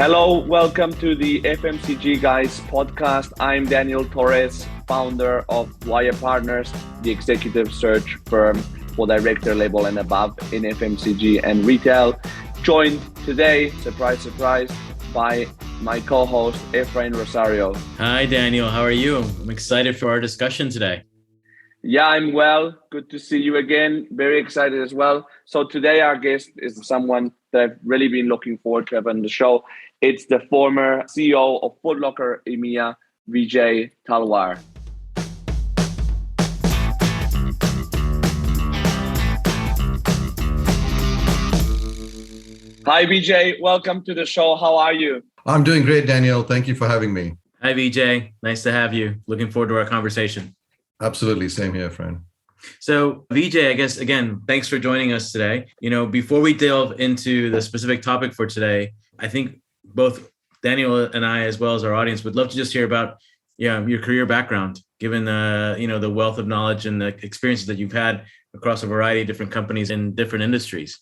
Hello, welcome to the FMCG Guys podcast. I'm Daniel Torres, founder of Wire Partners, the executive search firm for director level and above in FMCG and retail. Joined today, surprise, surprise, by my co-host, Efrain Rosario. Hi, Daniel. How are you? I'm excited for our discussion today. Yeah, I'm well. Good to see you again. Very excited as well. So today our guest is someone that I've really been looking forward to having on the show. It's the former CEO of Foot Locker EMEA, Vijay Talwar. Hi, Vijay. Welcome to the show. How are you? I'm doing great, Daniel. Thank you for having me. Hi, Vijay. Nice to have you. Looking forward to our conversation. Absolutely. Same here, friend. So, Vijay, I guess, again, thanks for joining us today. Before we delve into the specific topic for today, I think both Daniel and I, as well as our audience, would love to just hear about your career background, given the wealth of knowledge and the experiences that you've had across a variety of different companies in different industries.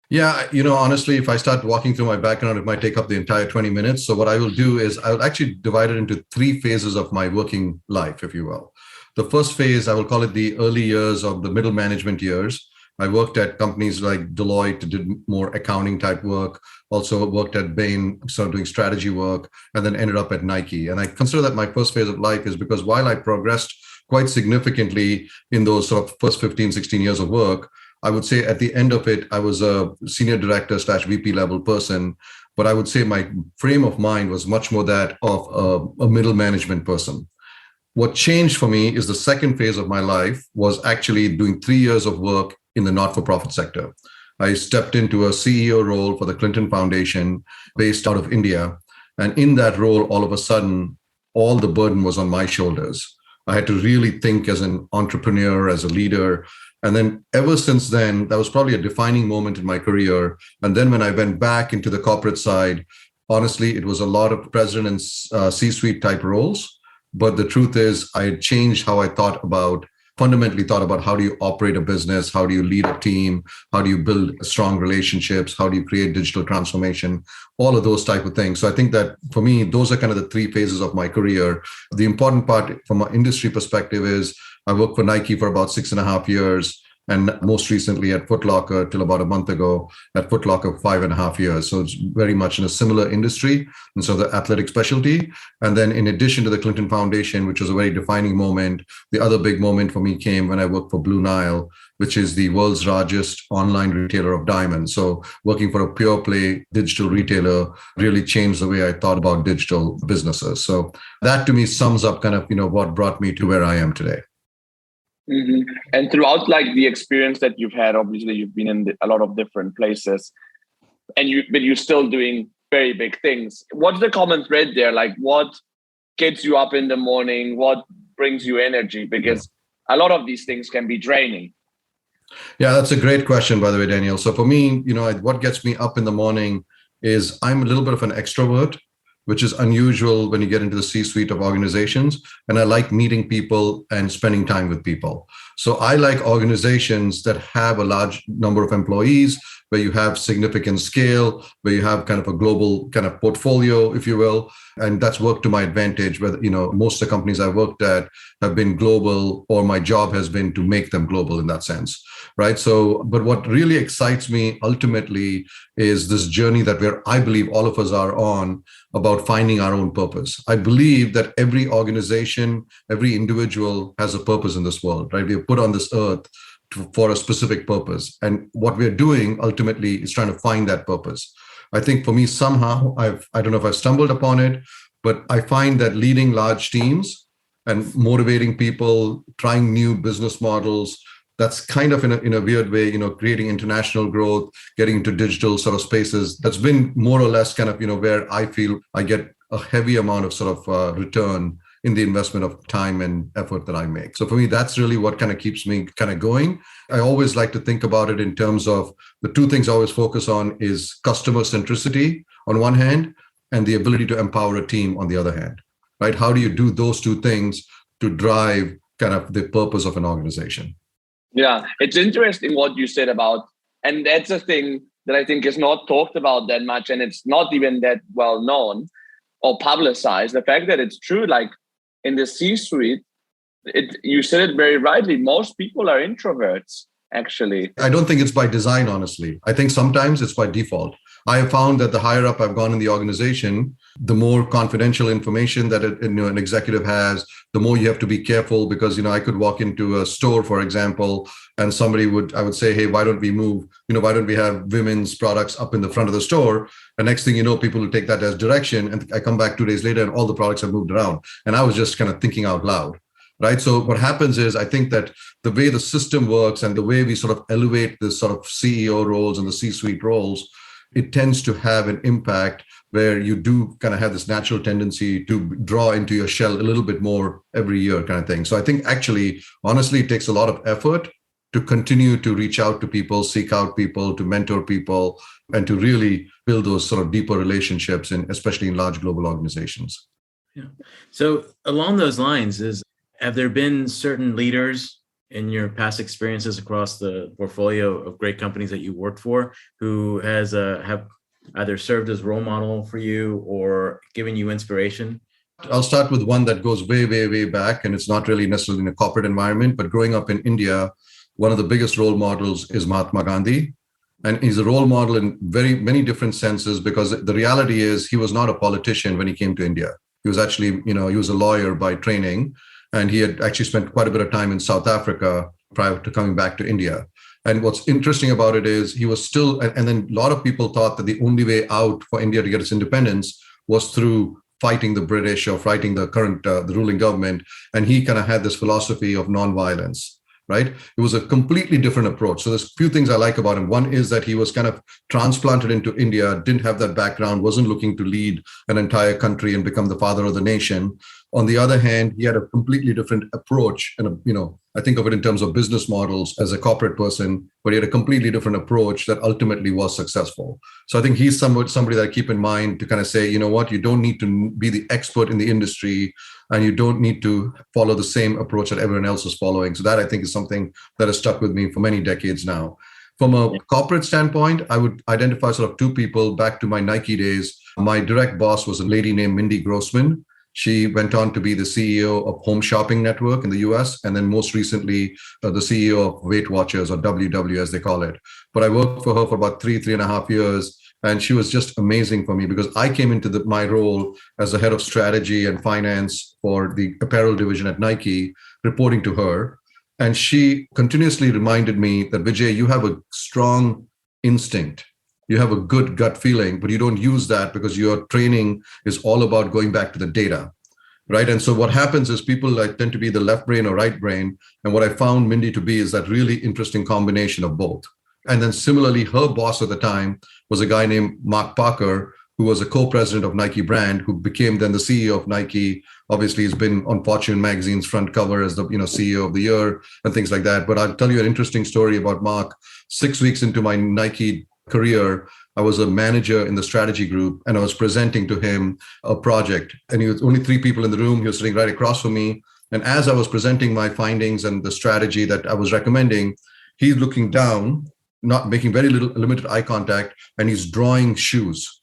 Yeah, honestly, if I start walking through my background, it might take up the entire 20 minutes. So what I will do is I'll actually divide it into three phases of my working life, if you will. The first phase, I will call it the early years of the middle management years. I worked at companies like Deloitte, did more accounting type work, also worked at Bain, started doing strategy work, and then ended up at Nike. And I consider that my first phase of life is because while I progressed quite significantly in those sort of first 15, 16 years of work, I would say at the end of it, I was a senior director / VP level person, but I would say my frame of mind was much more that of a middle management person. What changed for me is the second phase of my life was actually doing 3 years of work in the not-for-profit sector. I stepped into a CEO role for the Clinton Foundation based out of India. And in that role, all of a sudden, all the burden was on my shoulders. I had to really think as an entrepreneur, as a leader. And then ever since then, that was probably a defining moment in my career. And then when I went back into the corporate side, honestly, it was a lot of president and C-suite type roles. But the truth is, I had changed how I fundamentally thought about how do you operate a business, how do you lead a team, how do you build strong relationships, how do you create digital transformation, all of those type of things. So I think that for me, those are kind of the three phases of my career. The important part from an industry perspective is I worked for Nike for about 6.5 years. And most recently at Foot Locker till about a month ago, at Foot Locker 5.5 years. So it's very much in a similar industry. And so the athletic specialty. And then in addition to the Clinton Foundation, which was a very defining moment, the other big moment for me came when I worked for Blue Nile, which is the world's largest online retailer of diamonds. So working for a pure play digital retailer really changed the way I thought about digital businesses. So that to me sums up kind of, what brought me to where I am today. Mm-hmm. And throughout the experience that you've had, obviously you've been in a lot of different places, but you're still doing very big things. What's the common thread there? What gets you up in the morning? What brings you energy? Because a lot of these things can be draining. Yeah, that's a great question, by the way, Daniel. So for me, what gets me up in the morning is I'm a little bit of an extrovert, which is unusual when you get into the C-suite of organizations. And I like meeting people and spending time with people. So I like organizations that have a large number of employees, where you have significant scale, where you have kind of a global kind of portfolio, if you will. And that's worked to my advantage, where, most of the companies I've worked at have been global, or my job has been to make them global in that sense, right? So, but what really excites me ultimately is this journey that I believe all of us are on about finding our own purpose. I believe that every organization, every individual has a purpose in this world, right? We are put on this earth for a specific purpose. And what we're doing ultimately is trying to find that purpose. I think for me, somehow, I don't know if I've stumbled upon it, but I find that leading large teams and motivating people, trying new business models, that's kind of in a weird way, creating international growth, getting into digital sort of spaces. That's been more or less kind of, where I feel I get a heavy amount of sort of return in the investment of time and effort that I make. So for me, that's really what kind of keeps me kind of going. I always like to think about it in terms of the two things I always focus on is customer centricity on one hand, and the ability to empower a team on the other hand, right? How do you do those two things to drive kind of the purpose of an organization? Yeah, it's interesting what you said about, and that's a thing that I think is not talked about that much, and it's not even that well known or publicized. The fact that it's true, like in the C-suite, you said it very rightly. Most people are introverts, actually. I don't think it's by design, honestly. I think sometimes it's by default. I have found that the higher up I've gone in the organization, the more confidential information that an executive has, the more you have to be careful, because I could walk into a store, for example, and I would say, hey, why don't we move? Why don't we have women's products up in the front of the store? And next thing you know, people will take that as direction, and I come back 2 days later, and all the products have moved around. And I was just kind of thinking out loud. Right. So what happens is, I think that the way the system works and the way we sort of elevate this sort of CEO roles and the C-suite roles, it tends to have an impact where you do kind of have this natural tendency to draw into your shell a little bit more every year kind of thing. So I think actually, honestly, it takes a lot of effort to continue to reach out to people, seek out people, to mentor people, and to really build those sort of deeper relationships, especially in large global organizations. Yeah. So along those lines, have there been certain leaders in your past experiences across the portfolio of great companies that you worked for who have either served as role model for you or given you inspiration? I'll start with one that goes way, way, way back, and it's not really necessarily in a corporate environment, but growing up in India, one of the biggest role models is Mahatma Gandhi. And he's a role model in very many different senses, because the reality is he was not a politician when he came to India. He was actually, he was a lawyer by training. And he had actually spent quite a bit of time in South Africa prior to coming back to India. And what's interesting about it is he was still, and then a lot of people thought that the only way out for India to get its independence was through fighting the British or fighting the current, the ruling government. And he kind of had this philosophy of nonviolence, right? It was a completely different approach. So there's a few things I like about him. One is that he was kind of transplanted into India, didn't have that background, wasn't looking to lead an entire country and become the father of the nation. On the other hand, he had a completely different approach. And, I think of it in terms of business models as a corporate person, but he had a completely different approach that ultimately was successful. So I think he's somebody that I keep in mind to kind of say, you know what, you don't need to be the expert in the industry, and you don't need to follow the same approach that everyone else is following. So that I think is something that has stuck with me for many decades now. From a corporate standpoint, I would identify sort of two people back to my Nike days. My direct boss was a lady named Mindy Grossman. She went on to be the CEO of Home Shopping Network in the US, and then most recently, the CEO of Weight Watchers, or WW as they call it. But I worked for her for about 3.5 years. And she was just amazing for me, because I came into my role as the head of strategy and finance for the apparel division at Nike, reporting to her. And she continuously reminded me that, Vijay, you have a strong instinct. You have a good gut feeling, but you don't use that because your training is all about going back to the data, right? And so what happens is people tend to be the left brain or right brain. And what I found Mindy to be is that really interesting combination of both. And then similarly, her boss at the time was a guy named Mark Parker, who was a co-president of Nike brand, who became then the CEO of Nike. Obviously, he's been on Fortune magazine's front cover as the CEO of the year and things like that. But I'll tell you an interesting story about Mark. 6 weeks into my Nike career, I was a manager in the strategy group, and I was presenting to him a project. And he was only 3 people in the room. He was sitting right across from me. And as I was presenting my findings and the strategy that I was recommending, he's looking down, not making limited eye contact, and he's drawing shoes.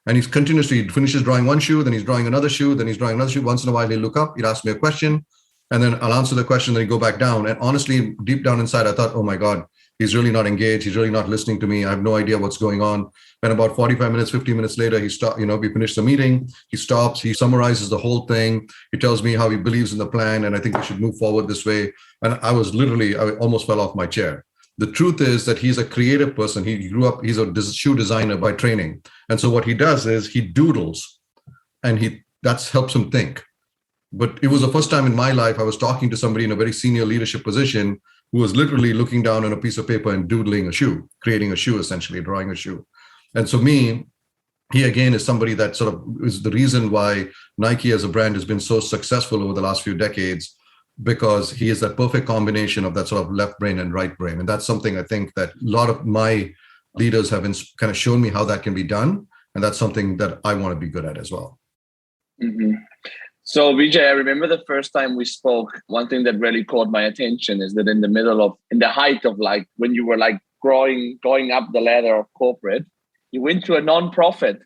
And he's continuously finishes drawing one shoe, then he's drawing another shoe, then he's drawing another shoe. Once in a while, he'll look up, he'd ask me a question, and then I'll answer the question, then he'd go back down. And honestly, deep down inside, I thought, oh my God, he's really not engaged. He's really not listening to me. I have no idea what's going on. And about 45 minutes, 50 minutes later, he stopped, we finished the meeting. He stops, he summarizes the whole thing. He tells me how he believes in the plan, and I think we should move forward this way. And I almost fell off my chair. The truth is that he's a creative person. He grew up, he's a shoe designer by training. And so what he does is he doodles, and that helps him think. But it was the first time in my life I was talking to somebody in a very senior leadership position who was literally looking down on a piece of paper and doodling a shoe, creating a shoe, essentially drawing a shoe. And so he again is somebody that sort of is the reason why Nike as a brand has been so successful over the last few decades, because he is that perfect combination of that sort of left brain and right brain. And that's something I think that a lot of my leaders have kind of shown me how that can be done. And that's something that I want to be good at as well. Mm-hmm. So Vijay, I remember the first time we spoke, one thing that really caught my attention is that in the height of when you were going up the ladder of corporate, you went to a non-profit.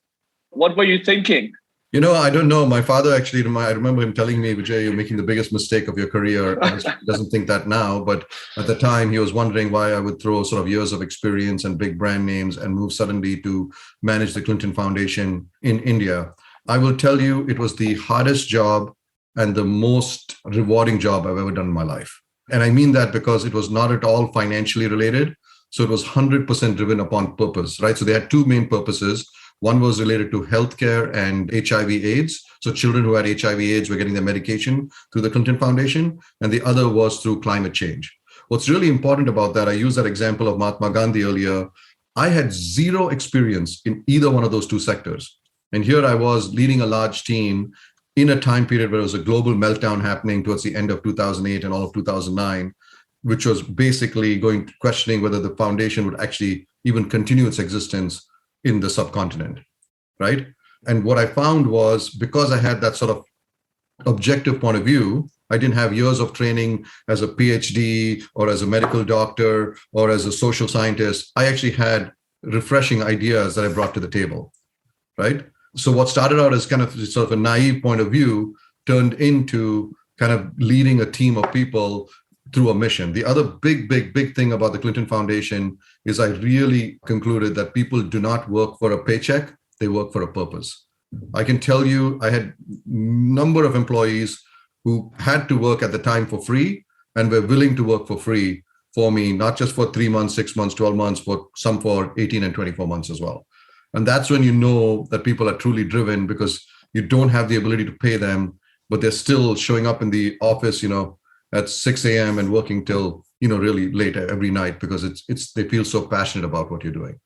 What were you thinking? I don't know. My father actually, I remember him telling me, Vijay, you're making the biggest mistake of your career. He doesn't think that now, but at the time he was wondering why I would throw sort of years of experience and big brand names and move suddenly to manage the Clinton Foundation in India. I will tell you, it was the hardest job and the most rewarding job I've ever done in my life. And I mean that because it was not at all financially related. So it was 100% driven upon purpose, right? So they had two main purposes. One was related to healthcare and HIV/AIDS. So children who had HIV/AIDS were getting their medication through the Clinton Foundation. And the other was through climate change. What's really important about that, I used that example of Mahatma Gandhi earlier. I had zero experience in either one of those two sectors. And here I was leading a large team in a time period where there was a global meltdown happening towards the end of 2008 and all of 2009, which was basically questioning whether the foundation would actually even continue its existence in the subcontinent, right? And what I found was, because I had that sort of objective point of view, I didn't have years of training as a PhD or as a medical doctor or as a social scientist. I actually had refreshing ideas that I brought to the table, right? So what started out as kind of sort of a naive point of view turned into kind of leading a team of people through a mission. The other big thing about the Clinton Foundation is I really concluded that people do not work for a paycheck, they work for a purpose. I can tell you, I had a number of employees who had to work at the time for free and were willing to work for free for me, not just for 3 months, 6 months, 12 months, but some for 18 and 24 months as well. And that's when you know that people are truly driven, because you don't have the ability to pay them, but they're still showing up in the office, at 6 a.m. and working till, really late every night, because they feel so passionate about what you're doing.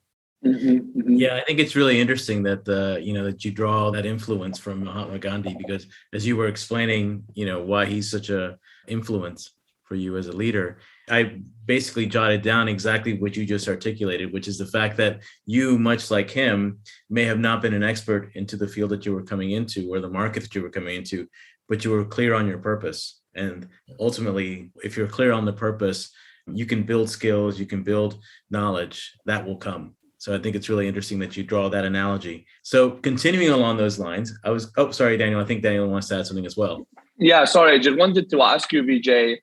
Mm-hmm, mm-hmm. Yeah, I think it's really interesting that that you draw that influence from Mahatma Gandhi, because as you were explaining, why he's such a influence for you as a leader, I basically jotted down exactly what you just articulated, which is the fact that you, much like him, may have not been an expert into the field that you were coming into or the market that you were coming into, but you were clear on your purpose. And ultimately, if you're clear on the purpose, you can build skills, you can build knowledge that will come. So I think it's really interesting that you draw that analogy. So continuing along those lines, sorry, Daniel. I think Daniel wants to add something as well. Yeah, sorry. I just wanted to ask you, Vijay,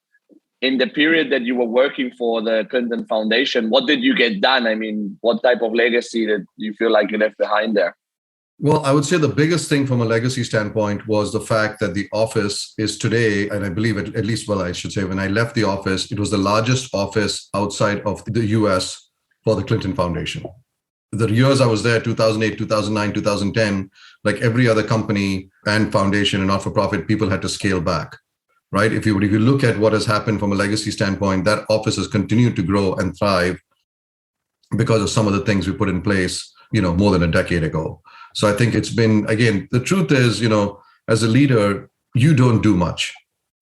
in the period that you were working for the Clinton Foundation, what did you get done? I mean, what type of legacy did you feel like you left behind there? Well, I would say the biggest thing from a legacy standpoint was the fact that the office is today, and I believe at least, I should say, when I left the office, it was the largest office outside of the US for the Clinton Foundation. The years I was there, 2008, 2009, 2010, like every other company and foundation and not-for-profit, people had to scale back, right? If you look at what has happened from a legacy standpoint, that office has continued to grow and thrive because of some of the things we put in place, more than a decade ago. So I think it's been, again, the truth is, as a leader, you don't do much.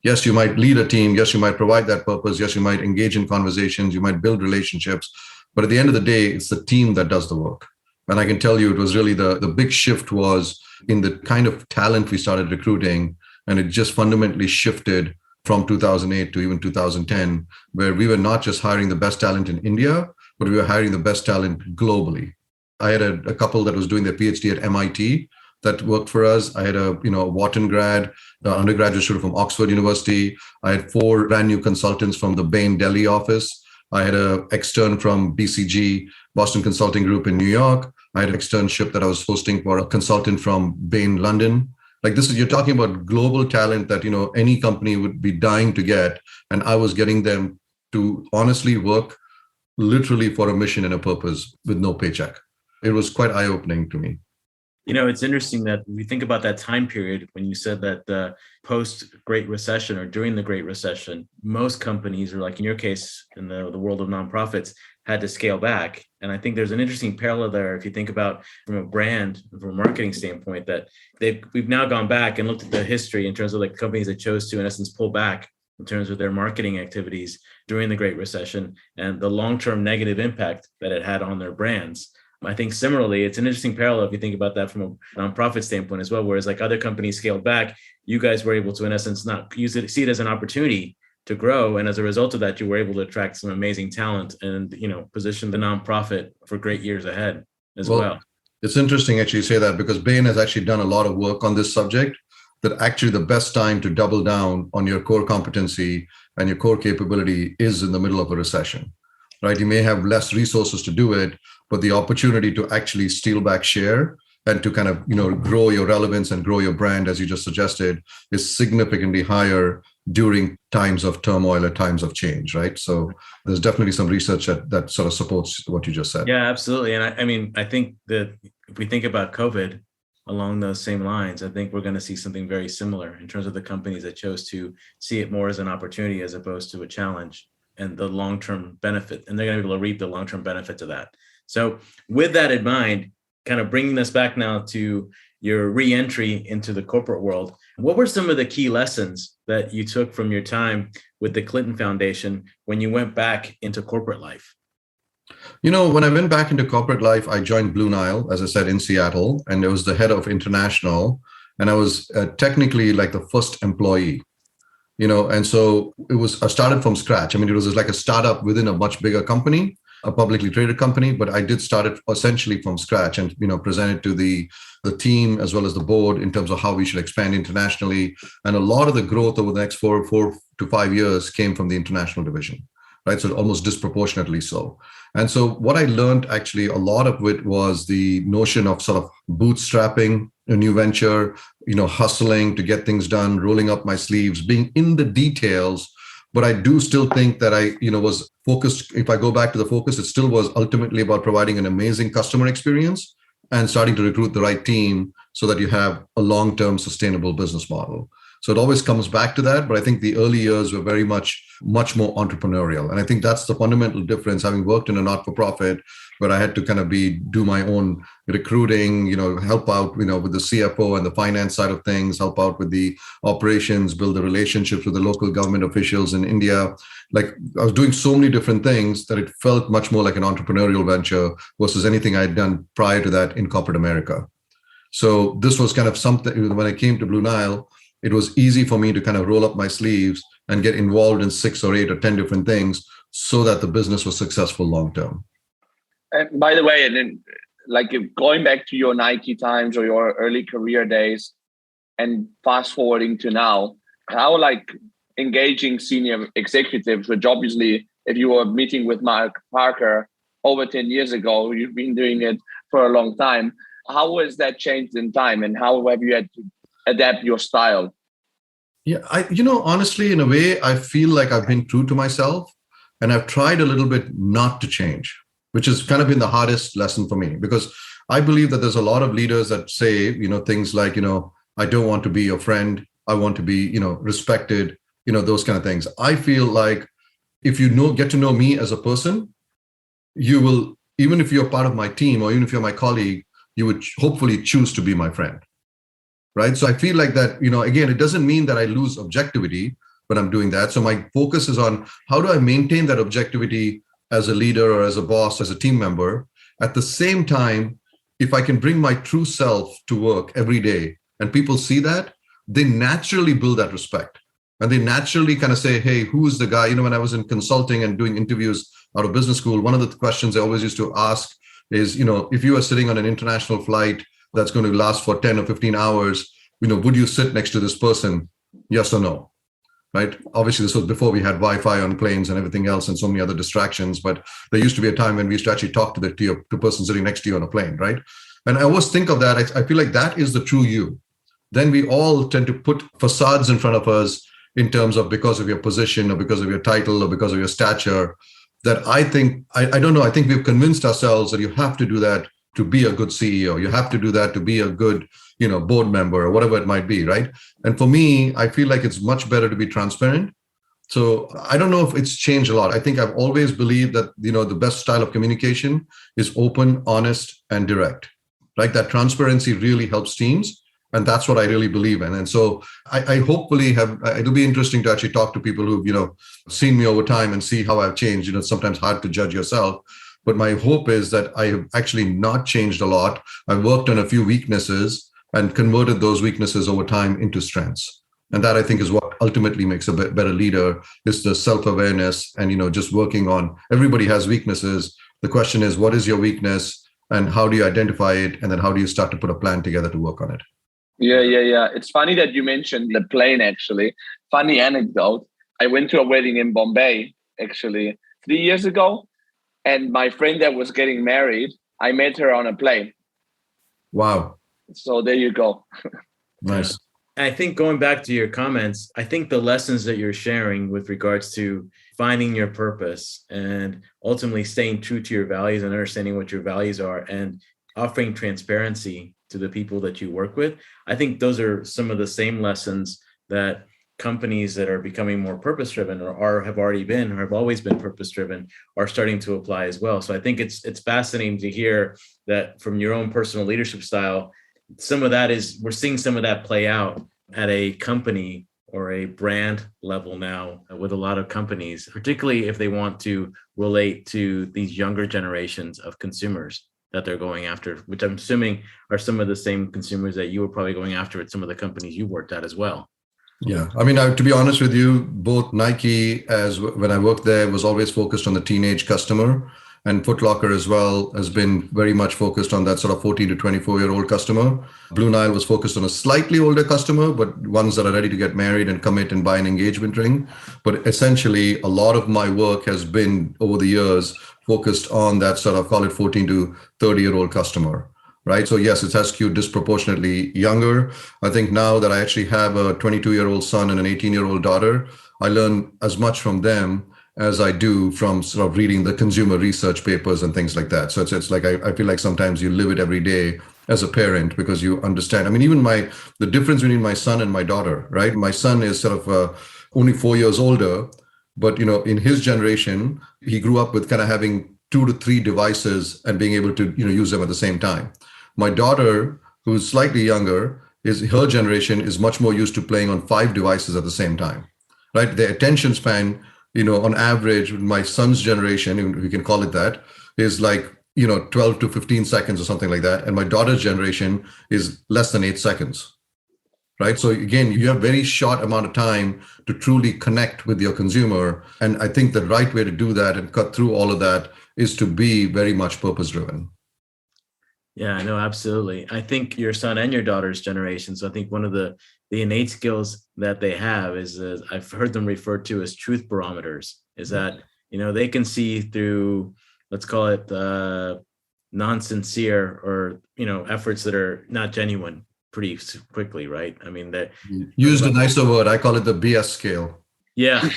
Yes, you might lead a team. Yes, you might provide that purpose. Yes, you might engage in conversations. You might build relationships. But at the end of the day, it's the team that does the work. And I can tell you, it was really the big shift was in the kind of talent we started recruiting. And it just fundamentally shifted from 2008 to even 2010, where we were not just hiring the best talent in India, but we were hiring the best talent globally. I had a couple that was doing their PhD at MIT that worked for us. I had a Wharton grad, undergraduate student from Oxford University. I had 4 brand new consultants from the Bain Delhi office. I had an extern from BCG, Boston Consulting Group in New York. I had an externship that I was hosting for a consultant from Bain London. Like you're talking about global talent that, any company would be dying to get. And I was getting them to honestly work literally for a mission and a purpose with no paycheck. It was quite eye-opening to me. It's interesting that we think about that time period when you said that post-Great Recession or during the Great Recession, most companies, or like in your case, in the world of nonprofits, had to scale back. And I think there's an interesting parallel there if you think about from a brand, from a marketing standpoint, that we've now gone back and looked at the history in terms of like companies that chose to, in essence, pull back in terms of their marketing activities during the Great Recession and the long-term negative impact that it had on their brands. I think similarly, it's an interesting parallel if you think about that from a nonprofit standpoint as well, whereas like other companies scaled back, you guys were able to, in essence, not see it as an opportunity to grow. And as a result of that, you were able to attract some amazing talent and, position the nonprofit for great years ahead as well. It's interesting actually you say that, because Bain has actually done a lot of work on this subject, that actually the best time to double down on your core competency and your core capability is in the middle of a recession, right? You may have less resources to do it, but the opportunity to actually steal back share and to kind of, grow your relevance and grow your brand, as you just suggested, is significantly higher during times of turmoil or times of change, right? So there's definitely some research that sort of supports what you just said. Yeah, absolutely. And I think that if we think about COVID along those same lines, I think we're going to see something very similar in terms of the companies that chose to see it more as an opportunity as opposed to a challenge, and the long-term benefit, and they're going to be able to reap the long-term benefits of that. So with that in mind, kind of bringing us back now to your re-entry into the corporate world, what were some of the key lessons that you took from your time with the Clinton Foundation when you went back into corporate life? When I went back into corporate life, I joined Blue Nile, as I said, in Seattle, and it was the head of international. And I was technically like the first employee, and so I started from scratch. I mean, it was like a startup within a much bigger company, a publicly traded company, but I did start it essentially from scratch and, presented to the team as well as the board in terms of how we should expand internationally. And a lot of the growth over the next 4 to 5 years came from the international division, right? So almost disproportionately so. And so what I learned actually, a lot of it was the notion of sort of bootstrapping a new venture, hustling to get things done, rolling up my sleeves, being in the details. But I do still think that I, was focused. If I go back to the focus, it still was ultimately about providing an amazing customer experience and starting to recruit the right team so that you have a long-term sustainable business model. So it always comes back to that. But I think the early years were very much more entrepreneurial. And I think that's the fundamental difference, having worked in a not-for-profit where I had to kind of do my own recruiting, help out, with the CFO and the finance side of things, help out with the operations, build the relationships with the local government officials in India. Like I was doing so many different things that it felt much more like an entrepreneurial venture versus anything I had done prior to that in corporate America. So this was kind of something, when I came to Blue Nile, it was easy for me to kind of roll up my sleeves and get involved in 6 or 8 or 10 different things so that the business was successful long-term. And by the way, and then if going back to your Nike times or your early career days and fast forwarding to now, how engaging senior executives, which obviously if you were meeting with Mark Parker over 10 years ago, you've been doing it for a long time. How has that changed in time, and how have you had to adapt your style? Yeah, honestly, in a way, I feel like I've been true to myself, and I've tried a little bit not to change, which has kind of been the hardest lesson for me, because I believe that there's a lot of leaders that say, things like, I don't want to be your friend. I want to be, respected, those kind of things. I feel like if you get to know me as a person, you will, even if you're part of my team or even if you're my colleague, you would hopefully choose to be my friend. Right. So I feel like that, again, it doesn't mean that I lose objectivity when I'm doing that. So my focus is on how do I maintain that objectivity as a leader or as a boss, as a team member. At the same time, if I can bring my true self to work every day and people see that, they naturally build that respect. And they naturally kind of say, hey, who's the guy? When I was in consulting and doing interviews out of business school, one of the questions I always used to ask is, if you are sitting on an international flight that's going to last for 10 or 15 hours, would you sit next to this person? Yes or no? Right? Obviously, this was before we had Wi-Fi on planes and everything else and so many other distractions. But there used to be a time when we used to actually talk to the person sitting next to you on a plane, right? And I always think of that. I feel like that is the true you. Then we all tend to put facades in front of us in terms of because of your position or because of your title or because of your stature, that I think, I don't know, I think we've convinced ourselves that you have to do that to be a good CEO. You have to do that to be a good, board member or whatever it might be, right? And for me, I feel like it's much better to be transparent. So I don't know if it's changed a lot. I think I've always believed that, the best style of communication is open, honest, and direct, right? That transparency really helps teams. And that's what I really believe in. And so I hopefully it'll be interesting to actually talk to people who've, seen me over time and see how I've changed. It's sometimes hard to judge yourself. But my hope is that I have actually not changed a lot. I've worked on a few weaknesses and converted those weaknesses over time into strengths. And that, I think, is what ultimately makes a better leader, is the self-awareness and, just working on, everybody has weaknesses. The question is, what is your weakness and how do you identify it? And then how do you start to put a plan together to work on it? Yeah. It's funny that you mentioned the plane, actually. Funny anecdote. I went to a wedding in Bombay, actually, 3 years ago. And my friend that was getting married, I met her on a plane. Wow. So there you go. Nice. I think going back to your comments, I think the lessons that you're sharing with regards to finding your purpose and ultimately staying true to your values and understanding what your values are and offering transparency to the people that you work with, I think those are some of the same lessons that companies that are becoming more purpose-driven or have already been or have always been purpose-driven are starting to apply as well. So I think it's fascinating to hear that from your own personal leadership style. Some of that is, we're seeing some of that play out at a company or a brand level now with a lot of companies, particularly if they want to relate to these younger generations of consumers that they're going after, which I'm assuming are some of the same consumers that you were probably going after at some of the companies you worked at as well. Yeah. I mean, to be honest with you, both Nike, as when I worked there, was always focused on the teenage customer. And Foot Locker as well has been very much focused on that sort of 14 to 24-year-old customer. Blue Nile was focused on a slightly older customer, but ones that are ready to get married and commit and buy an engagement ring. But essentially, a lot of my work has been over the years focused on that sort of, call it 14 to 30-year-old customer. Right. So yes, it has skewed disproportionately younger. I think now that I actually have a 22-year-old son and an 18-year-old daughter, I learn as much from them as I do from sort of reading the consumer research papers and things like that. So it's like, I feel like sometimes you live it every day as a parent because you understand. I mean, even the difference between my son and my daughter, right? My son is sort of only 4 years older, but, in his generation, he grew up with kind of having 2 to 3 devices and being able to, use them at the same time. My daughter, who's slightly younger, her generation is much more used to playing on 5 devices at the same time, right? Their attention span, on average, my son's generation, if we can call it that, is like, 12 to 15 seconds or something like that. And my daughter's generation is less than 8 seconds, right? So again, you have very short amount of time to truly connect with your consumer. And I think the right way to do that and cut through all of that is to be very much purpose-driven. Yeah, no, absolutely. I think your son and your daughter's generation. So I think one of the innate skills that they have is, I've heard them referred to as truth barometers, is that, they can see through, let's call it non-sincere or, efforts that are not genuine pretty quickly, right? I mean, that used a nicer word. I call it the BS scale. Yeah.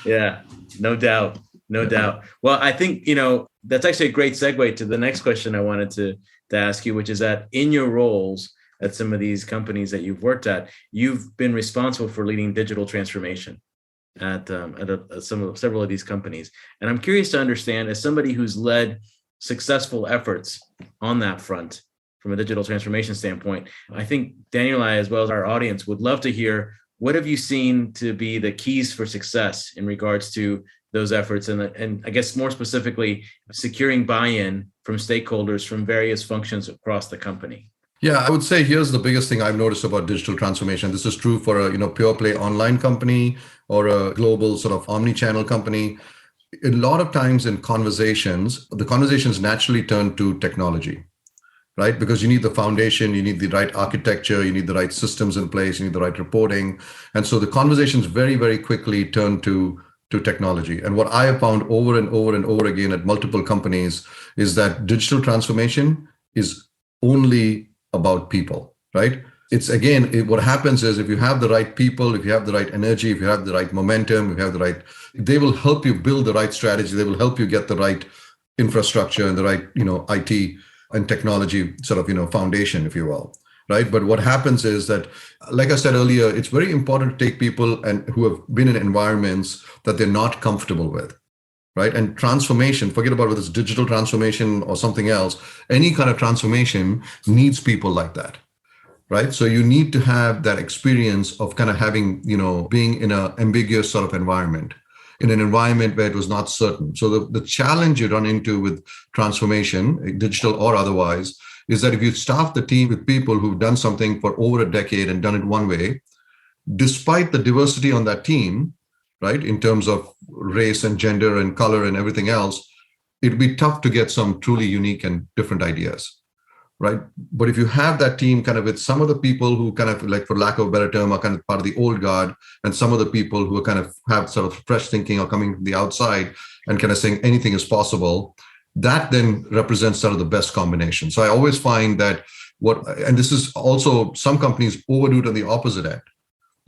Yeah, no doubt. No doubt. Well, I think, that's actually a great segue to the next question I wanted to ask you, which is that in your roles at some of these companies that you've worked at, you've been responsible for leading digital transformation at several of these companies. And I'm curious to understand, as somebody who's led successful efforts on that front from a digital transformation standpoint, I think Daniel and I, as well as our audience, would love to hear, what have you seen to be the keys for success in regards to those efforts, and I guess more specifically, securing buy-in from stakeholders from various functions across the company? Yeah, I would say here's the biggest thing I've noticed about digital transformation. This is true for a pure play online company or a global sort of omni-channel company. A lot of times in conversations, the conversations naturally turn to technology, right? Because you need the foundation, you need the right architecture, you need the right systems in place, you need the right reporting. And so the conversations very, very quickly turn to technology. And what I have found over and over and over again at multiple companies is that digital transformation is only about people, right? It's what happens is, if you have the right people, if you have the right energy, if you have the right momentum, if you have they will help you build the right strategy. They will help you get the right infrastructure and the right, IT and technology sort of, foundation, if you will. Right. But what happens is that, like I said earlier, it's very important to take people and who have been in environments that they're not comfortable with. Right. And transformation, forget about whether it's digital transformation or something else, any kind of transformation needs people like that. Right. So you need to have that experience of kind of having, being in an ambiguous sort of environment, in an environment where it was not certain. So the challenge you run into with transformation, digital or otherwise, is that if you staff the team with people who've done something for over a decade and done it one way, despite the diversity on that team, right, in terms of race and gender and color and everything else, it'd be tough to get some truly unique and different ideas, right? But if you have that team kind of with some of the people who kind of, like, for lack of a better term, are kind of part of the old guard, and some of the people who are kind of have sort of fresh thinking or coming from the outside and kind of saying anything is possible, that then represents sort of the best combination. So I always find that and this is also, some companies overdo it on the opposite end.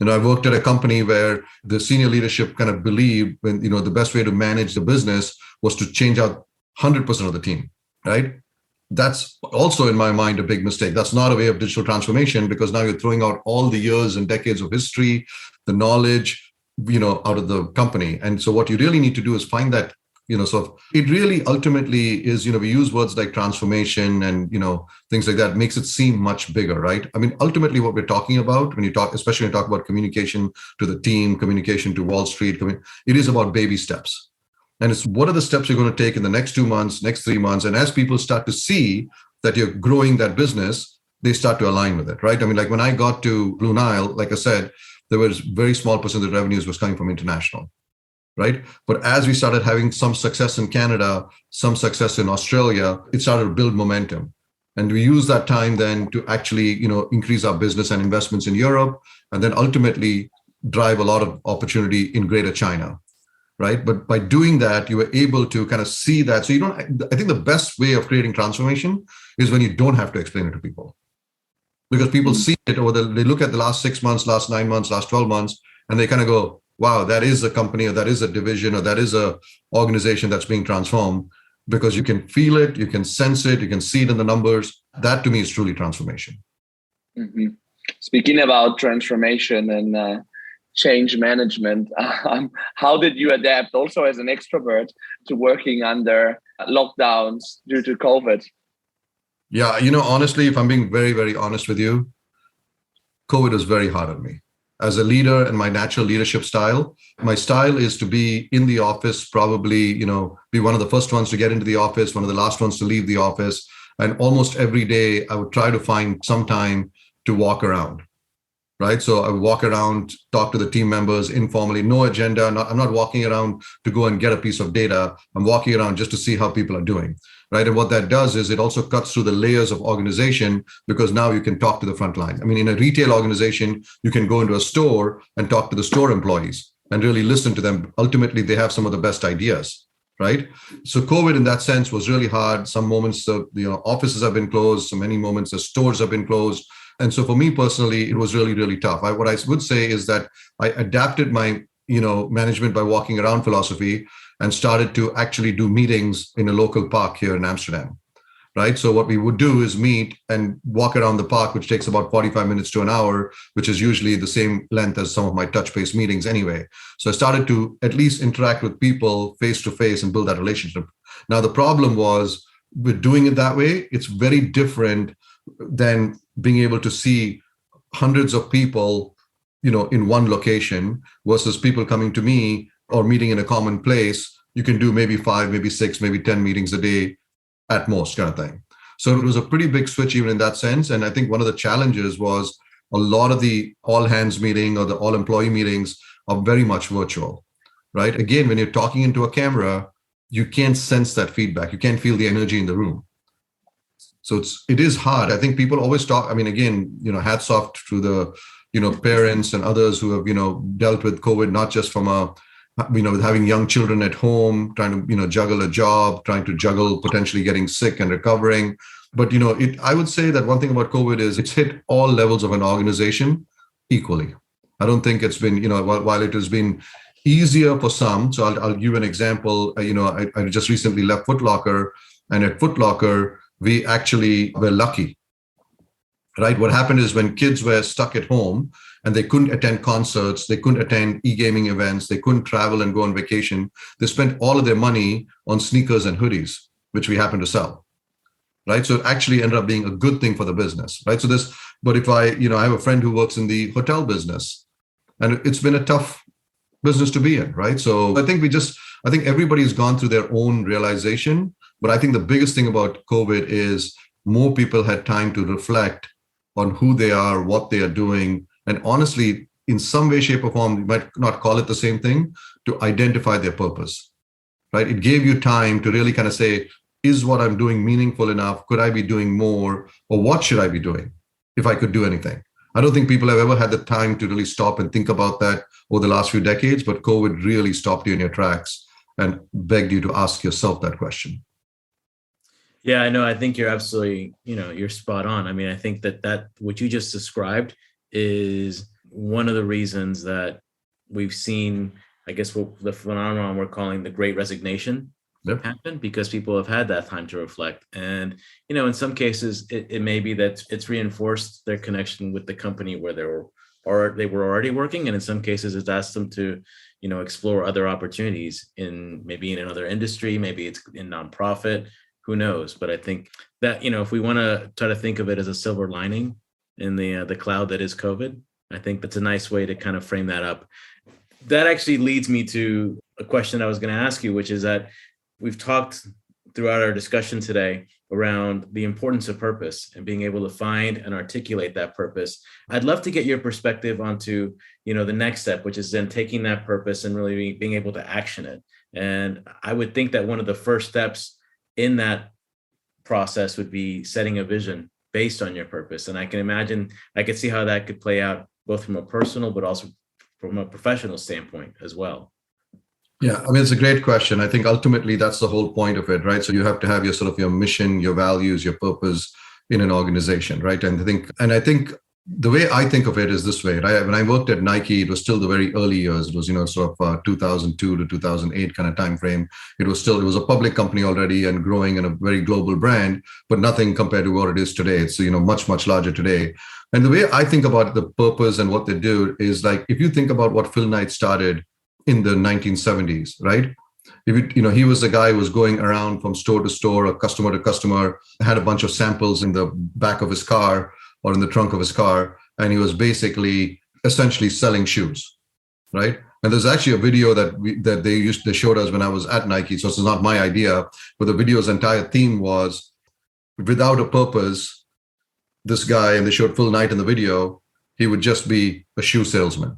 I worked at a company where the senior leadership kind of believed when, the best way to manage the business was to change out 100% of the team, right? That's also, in my mind, a big mistake. That's not a way of digital transformation, because now you're throwing out all the years and decades of history, the knowledge, out of the company. And so what you really need to do is find that, it really ultimately is, we use words like transformation and, things like that, makes it seem much bigger, right? I mean, ultimately what we're talking about when you talk, especially when you talk about communication to the team, communication to Wall Street, it is about baby steps. And it's what are the steps you're going to take in the next 2 months, next 3 months. And as people start to see that you're growing that business, they start to align with it, right? I mean, like when I got to Blue Nile, like I said, there was very small percent of the revenues was coming from international. Right. But as we started having some success in Canada, some success in Australia, it started to build momentum. And we use that time then to actually, increase our business and investments in Europe, and then ultimately drive a lot of opportunity in Greater China. Right. But by doing that, you were able to kind of see that. So I think the best way of creating transformation is when you don't have to explain it to people, because people see it, they look at the last 6 months, last 9 months, last 12 months, and they kind of go, wow, that is a company, or that is a division, or that is a organization that's being transformed, because you can feel it, you can sense it, you can see it in the numbers. That to me is truly transformation. Mm-hmm. Speaking about transformation and change management, how did you adapt also as an extrovert to working under lockdowns due to COVID? Yeah, honestly, if I'm being very, very honest with you, COVID was very hard on me. As a leader and my natural leadership style, my style is to be in the office, probably, be one of the first ones to get into the office, one of the last ones to leave the office. And almost every day I would try to find some time to walk around, right? So I would walk around, talk to the team members informally, no agenda. I'm not walking around to go and get a piece of data. I'm walking around just to see how people are doing, right? And what that does is it also cuts through the layers of organization, because now you can talk to the front line. I mean, in a retail organization, you can go into a store and talk to the store employees and really listen to them. Ultimately, they have some of the best ideas, right? So COVID in that sense was really hard. Some moments the offices have been closed. So many moments the stores have been closed. And so for me personally, it was really, really tough. What I would say is that I adapted my, management by walking around philosophy and started to actually do meetings in a local park here in Amsterdam, right? So what we would do is meet and walk around the park, which takes about 45 minutes to an hour, which is usually the same length as some of my touch-based meetings anyway. So I started to at least interact with people face-to-face and build that relationship. Now, the problem was with doing it that way, it's very different than being able to see hundreds of people, in one location versus people coming to me or meeting in a common place. You can do maybe 5, maybe 6, maybe 10 meetings a day at most, kind of thing. So it was a pretty big switch even in that sense. And I think one of the challenges was a lot of the all hands meeting or the all employee meetings are very much virtual, right? Again, when you're talking into a camera, you can't sense that feedback. You can't feel the energy in the room. So it is hard. I think people always talk. I mean, again, hats off to the, parents and others who have, dealt with COVID, not just from with having young children at home, trying to, juggle a job, trying to juggle potentially getting sick and recovering. But, I would say that one thing about COVID is it's hit all levels of an organization equally. I don't think it's been, while it has been easier for some. So I'll give an example. I just recently left Foot Locker, and at Foot Locker, we actually were lucky, right? What happened is when kids were stuck at home and they couldn't attend concerts, they couldn't attend e-gaming events, they couldn't travel and go on vacation, they spent all of their money on sneakers and hoodies, which we happen to sell, right? So it actually ended up being a good thing for the business, right? But if I have a friend who works in the hotel business, and it's been a tough business to be in, right? So I think everybody's gone through their own realization. But I think the biggest thing about COVID is more people had time to reflect on who they are, what they are doing, and honestly, in some way, shape, or form, you might not call it the same thing, to identify their purpose, right? It gave you time to really kind of say, is what I'm doing meaningful enough? Could I be doing more? Or what should I be doing if I could do anything? I don't think people have ever had the time to really stop and think about that over the last few decades, but COVID really stopped you in your tracks and begged you to ask yourself that question. Yeah, I know. I think you're absolutely, you're spot on. I mean, I think that what you just described is one of the reasons that we've seen, I guess, what the phenomenon we're calling the Great Resignation happen, because people have had that time to reflect. And, in some cases, it may be that it's reinforced their connection with the company where they were already working. And in some cases, it's asked them to, explore other opportunities maybe in another industry, maybe it's in nonprofit, who knows? But I think that, if we want to try to think of it as a silver lining in the cloud that is COVID, I think that's a nice way to kind of frame that up. That actually leads me to a question I was going to ask you, which is that we've talked throughout our discussion today around the importance of purpose and being able to find and articulate that purpose. I'd love to get your perspective onto, the next step, which is then taking that purpose and really being able to action it. And I would think that one of the first steps in that process would be setting a vision based on your purpose. And I could see how that could play out both from a personal, but also from a professional standpoint as well. Yeah, I mean, it's a great question. I think ultimately that's the whole point of it, right? So you have to have your sort of your mission, your values, your purpose in an organization, right? And I think the way I think of it is this way, right? When I worked at Nike, it was still the very early years. It was, sort of 2002 to 2008 kind of time frame. It was a public company already and growing and a very global brand, but nothing compared to what it is today. It's, much, much larger today. And the way I think about the purpose and what they do is like, if you think about what Phil Knight started in the 1970s, right? He was the guy who was going around from store to store or customer to customer, had a bunch of samples in the back of his car or in the trunk of his car, and he was basically essentially selling shoes, right? And there's actually a video that they showed us when I was at Nike, so it's not my idea, but the video's entire theme was, without a purpose, this guy, and they showed Phil Knight in the video, he would just be a shoe salesman,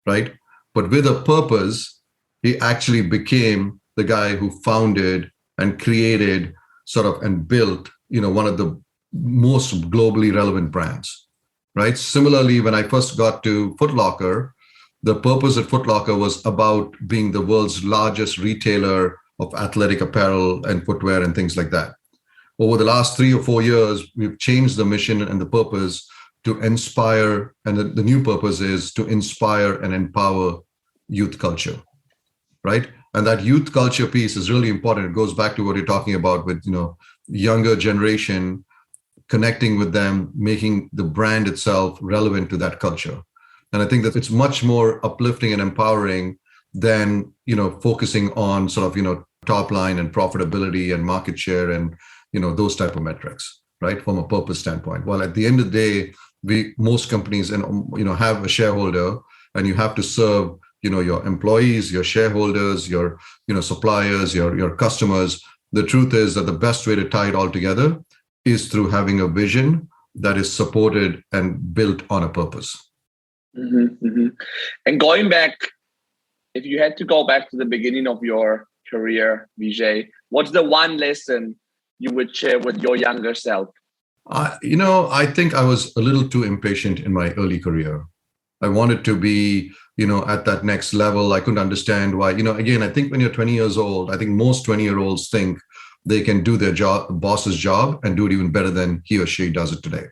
right? But with a purpose, he actually became the guy who founded and created and built, one of the most globally relevant brands, right? Similarly, when I first got to Foot Locker, the purpose at Foot Locker was about being the world's largest retailer of athletic apparel and footwear and things like that. Over the last 3 or 4 years, we've changed the mission and the purpose to inspire, and the new purpose is to inspire and empower youth culture, right? And that youth culture piece is really important. It goes back to what you're talking about with, younger generation, connecting with them, making the brand itself relevant to that culture. And I think that it's much more uplifting and empowering than, focusing on top line and profitability and market share and, those type of metrics, right? From a purpose standpoint. Well, at the end of the day, most companies have a shareholder, and you have to serve your employees, your shareholders, your suppliers, your customers. The truth is that the best way to tie it all together is through having a vision that is supported and built on a purpose. Mm-hmm, mm-hmm. And going back, if you had to go back to the beginning of your career, Vijay, what's the one lesson you would share with your younger self? I think I was a little too impatient in my early career. I wanted to be, at that next level. I couldn't understand why, again, I think when you're 20 years old, I think most 20-year-olds think they can do their job, boss's job, and do it even better than he or she does it today,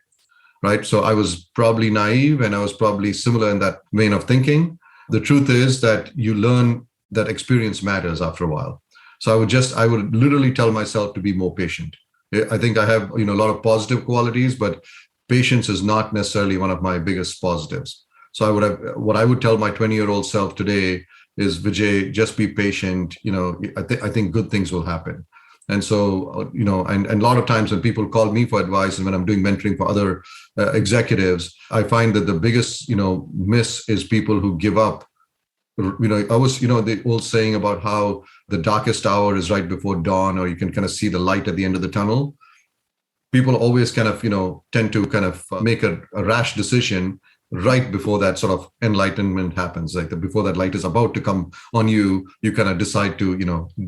right? So I was probably naive, and I was probably similar in that vein of thinking. The truth is that you learn that experience matters after a while. So I would literally tell myself to be more patient. I think I have, a lot of positive qualities, but patience is not necessarily one of my biggest positives. So what I would tell my 20-year-old self today is, Vijay, just be patient. I think good things will happen. And so, and a lot of times when people call me for advice and when I'm doing mentoring for other executives, I find that the biggest, miss is people who give up. The old saying about how the darkest hour is right before dawn, or you can kind of see the light at the end of the tunnel. people always kind of, tend to kind of make a rash decision right before that sort of enlightenment happens. Like before that light is about to come on you, you kind of decide to,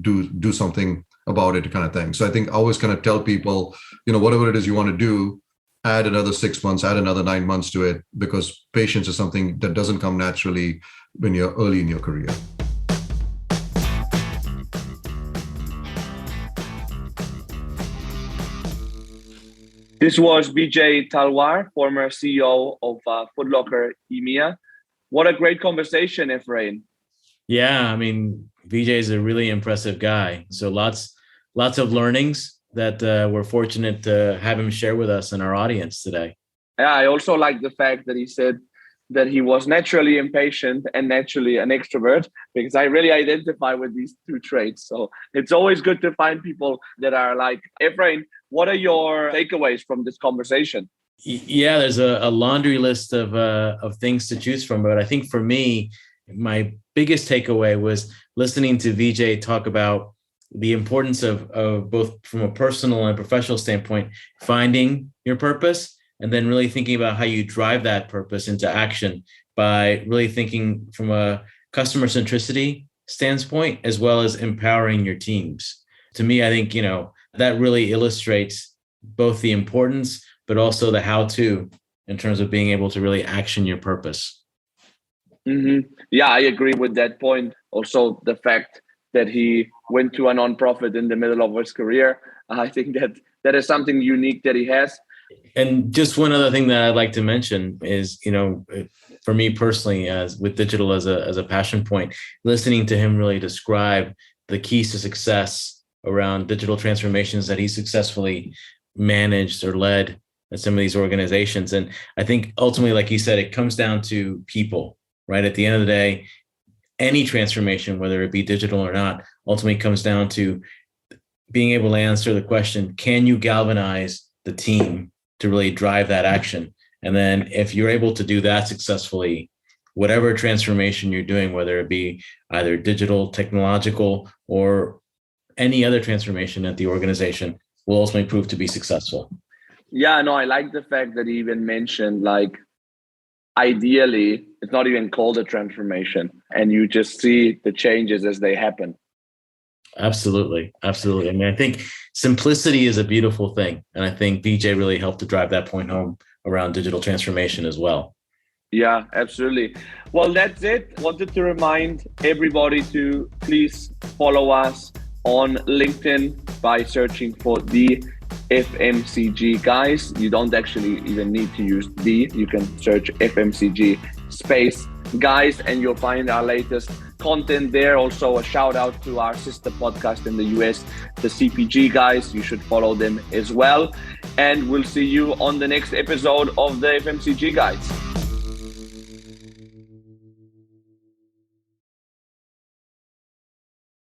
do something about it kind of thing. So I think I always kind of tell people, whatever it is you want to do, add another 6 months, add another 9 months to it, because patience is something that doesn't come naturally when you're early in your career. This was Vijay Talwar, former CEO of Foot Locker EMEA. What a great conversation, Efrain. Yeah, I mean, Vijay is a really impressive guy. So lots of learnings that we're fortunate to have him share with us and our audience today. Yeah, I also like the fact that he said that he was naturally impatient and naturally an extrovert, because I really identify with these two traits. So it's always good to find people that are like Efrain. What are your takeaways from this conversation? Yeah, there's a laundry list of things to choose from. But I think for me, my biggest takeaway was listening to Vijay talk about the importance of both from a personal and professional standpoint, finding your purpose, and then really thinking about how you drive that purpose into action by really thinking from a customer centricity standpoint, as well as empowering your teams. To me, I think, that really illustrates both the importance, but also the how-to in terms of being able to really action your purpose. Mm-hmm. Yeah, I agree with that point. Also, the fact that he went to a nonprofit in the middle of his career, I think that is something unique that he has. And just one other thing that I'd like to mention is, for me personally, as with digital as a passion point, listening to him really describe the keys to success around digital transformations that he successfully managed or led at some of these organizations. And I think ultimately, like you said, it comes down to people, right? At the end of the day, any transformation, whether it be digital or not, ultimately comes down to being able to answer the question, can you galvanize the team to really drive that action? And then if you're able to do that successfully, whatever transformation you're doing, whether it be either digital, technological, or any other transformation at the organization, will ultimately prove to be successful. Yeah, no, I like the fact that he even mentioned, like, ideally, it's not even called a transformation, and you just see the changes as they happen. Absolutely. I mean, I think simplicity is a beautiful thing. And I think Vijay really helped to drive that point home around digital transformation as well. Yeah, absolutely. Well, that's it. Wanted to remind everybody to please follow us on LinkedIn by searching for the FMCG Guys. You don't actually even need to use the, you can search FMCG space Guys and you'll find our latest content there. Also a shout out to our sister podcast in the US, the CPG Guys. You should follow them as well. And we'll see you on the next episode of the FMCG Guys.